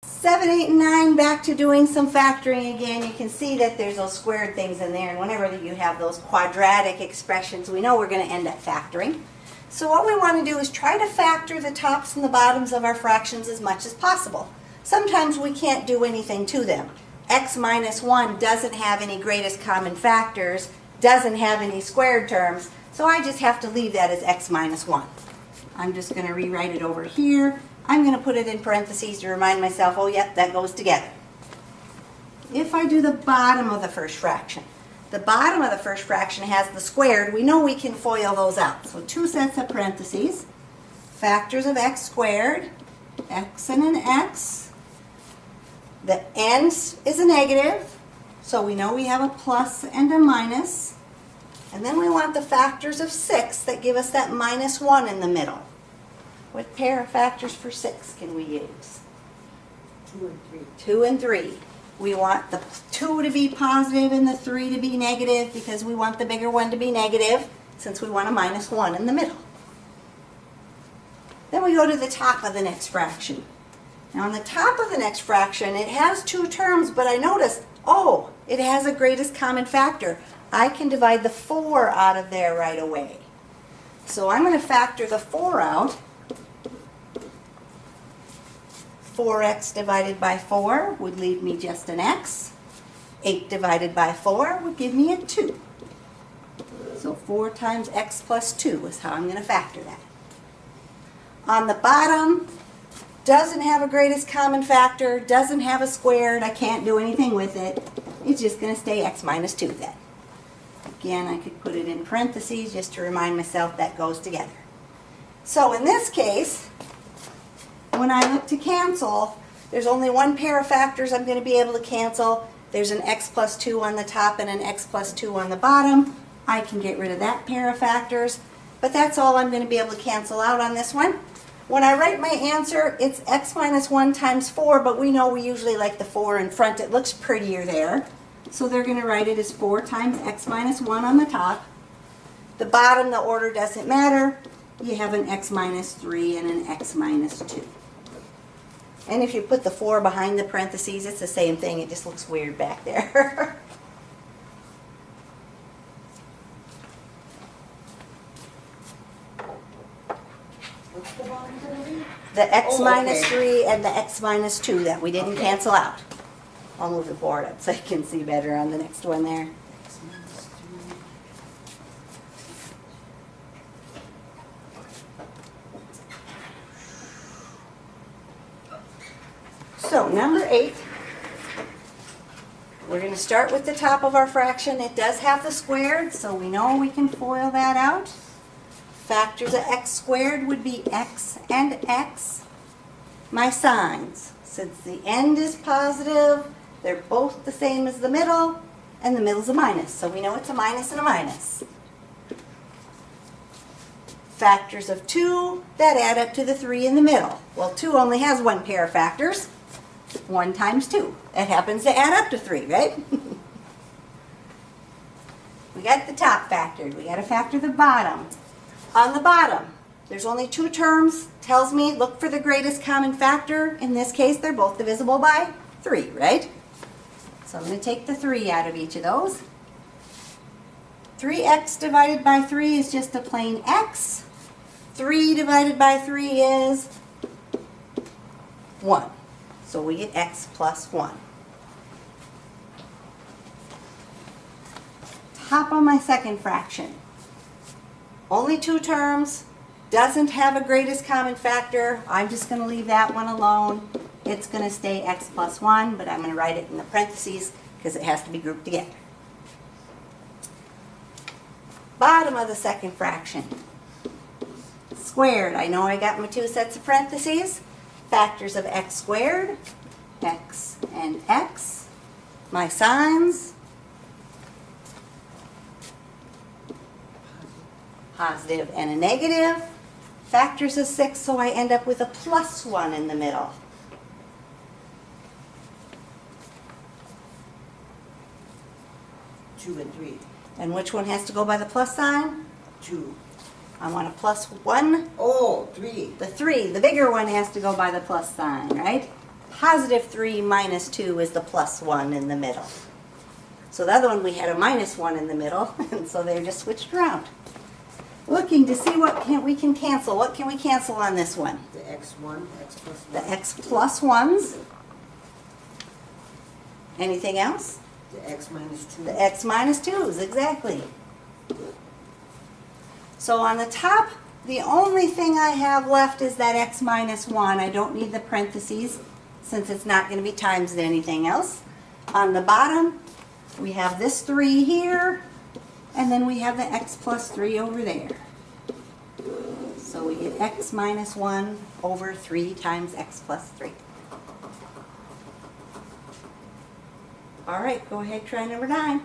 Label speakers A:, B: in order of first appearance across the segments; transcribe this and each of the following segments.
A: 7, 8, and 9, back to doing some factoring again. You can see that there's those squared things in there, and whenever you have those quadratic expressions, we know we're going to end up factoring. So what we want to do is try to factor the tops and the bottoms of our fractions as much as possible. Sometimes we can't do anything to them. X minus 1 doesn't have any greatest common factors, doesn't have any squared terms, so I just have to leave that as x minus 1. I'm just going to rewrite it over here. I'm going to put it in parentheses to remind myself, oh yep, that goes together. If I do the bottom of the first fraction, the bottom of the first fraction has the squared. We know we can FOIL those out. So 2 sets of parentheses, factors of x squared, x and an x. The n is a negative, so we know we have a plus and a minus. And then we want the factors of 6 that give us that minus 1 in the middle. What pair of factors for 6 can we use?
B: 2 and 3.
A: 2 and 3. We want the 2 to be positive and the 3 to be negative because we want the bigger one to be negative since we want a minus 1 in the middle. Then we go to the top of the next fraction. Now on the top of the next fraction, it has 2 terms, but I noticed, oh, it has a greatest common factor. I can divide the 4 out of there right away. So I'm going to factor the 4 out. 4x divided by 4 would leave me just an x. 8 divided by 4 would give me a 2. So 4 times x plus 2 is how I'm going to factor that. On the bottom, doesn't have a greatest common factor, doesn't have a squared, I can't do anything with it. It's just going to stay x minus 2 then. Again, I could put it in parentheses just to remind myself that goes together. So in this case, when I look to cancel, there's only one pair of factors I'm going to be able to cancel. There's an x plus 2 on the top and an x plus 2 on the bottom. I can get rid of that pair of factors, but that's all I'm going to be able to cancel out on this one. When I write my answer, it's x minus 1 times 4, but we know we usually like the 4 in front. It looks prettier there. So they're going to write it as 4 times x minus 1 on the top. The bottom, the order doesn't matter. You have an x minus 3 and an x minus 2. And if you put the 4 behind the parentheses, it's the same thing. It just looks weird back there.
B: What's the bottom going to be?
A: The x minus
B: okay.
A: 3 and the x minus 2 that we didn't cancel out. I'll move the board up so you can see better on the next one there.
B: X minus 3.
A: So number 8, we're going to start with the top of our fraction. It does have the squared, so we know we can FOIL that out. Factors of x squared would be x and x. My signs, since the end is positive, they're both the same as the middle, and the middle's a minus, so we know it's a minus and a minus. Factors of 2, that add up to the 3 in the middle. Well, 2 only has one pair of factors. 1 times 2. That happens to add up to 3, right? We got the top factored. We got to factor the bottom. On the bottom, there's only 2 terms. Tells me look for the greatest common factor. In this case, they're both divisible by 3, right? So I'm going to take the 3 out of each of those. 3x divided by 3 is just a plain x. 3 divided by 3 is 1. So we get x plus 1. Top of my second fraction. Only 2 terms. Doesn't have a greatest common factor. I'm just going to leave that one alone. It's going to stay x plus 1, but I'm going to write it in the parentheses because it has to be grouped together. Bottom of the second fraction. Squared. I know I got my 2 sets of parentheses. Factors of x squared, x and x. My signs, positive and a negative. Factors of 6, so I end up with a plus 1 in the middle.
B: Two and 3.
A: And which one has to go by the plus sign?
B: 2.
A: I want a plus 1.
B: Oh, 3.
A: The 3, the bigger one has to go by the plus sign, right? positive 3 minus 2 is the plus 1 in the middle. So the other one we had a minus 1 in the middle, and so they're just switched around. Looking to see what we can cancel. What can we cancel on this one?
B: The x1, x plus 1.
A: The x plus 1s. Anything else?
B: The x minus 2.
A: The x minus 2s, exactly. So on the top, the only thing I have left is that x minus 1. I don't need the parentheses since it's not going to be times anything else. On the bottom, we have this 3 here, and then we have the x plus 3 over there. So we get x minus 1 over 3 times x plus 3. All right, go ahead, try number 9.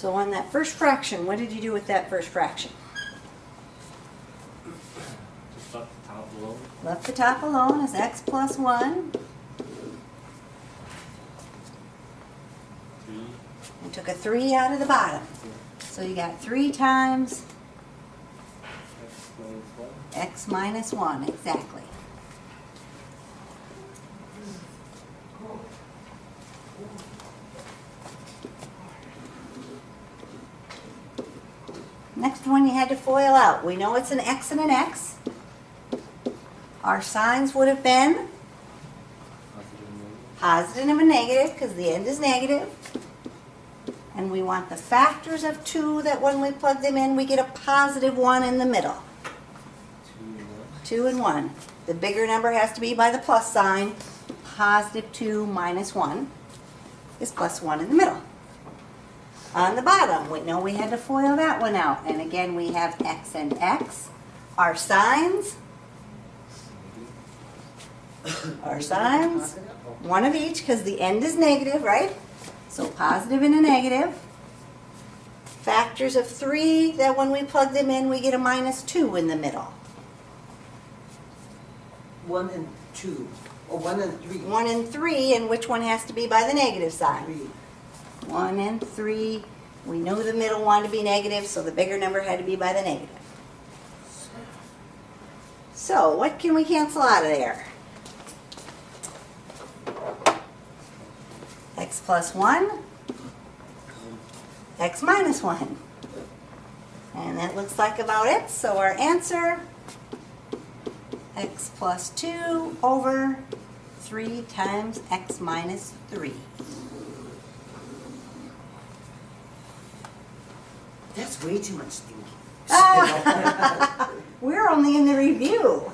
A: So on that first fraction, what did you do with that first fraction?
C: Just left the top alone.
A: Left the top alone as x plus 1.
C: 3.
A: And took a 3 out of the bottom. So you got 3 times
C: X minus 1.
A: x minus 1, exactly. Next one you had to FOIL out. We know it's an x and an x. Our signs would have been
C: Positive
A: positive and a negative because the end is negative. And we want the factors of 2 that when we plug them in, we get a positive 1 in the middle. 2 and 1. The bigger number has to be by the plus sign. Positive 2 minus 1 is plus 1 in the middle. On the bottom, we know we had to FOIL that one out. And again, we have x and x. Our signs. Our signs. One of each because the end is negative, right? So positive and a negative. Factors of 3 that when we plug them in, we get a minus 2 in the middle.
B: 1 and 2, or 1 and 3.
A: 1 and 3, and which one has to be by the negative side?
B: 3.
A: 1 and 3. We know the middle wanted to be negative, so the bigger number had to be by the negative. So what can we cancel out of there? X plus 1, x minus 1. And that looks like about it. So our answer, x plus 2 over 3 times x minus 3.
B: That's way too much thinking.
A: We're only in the review.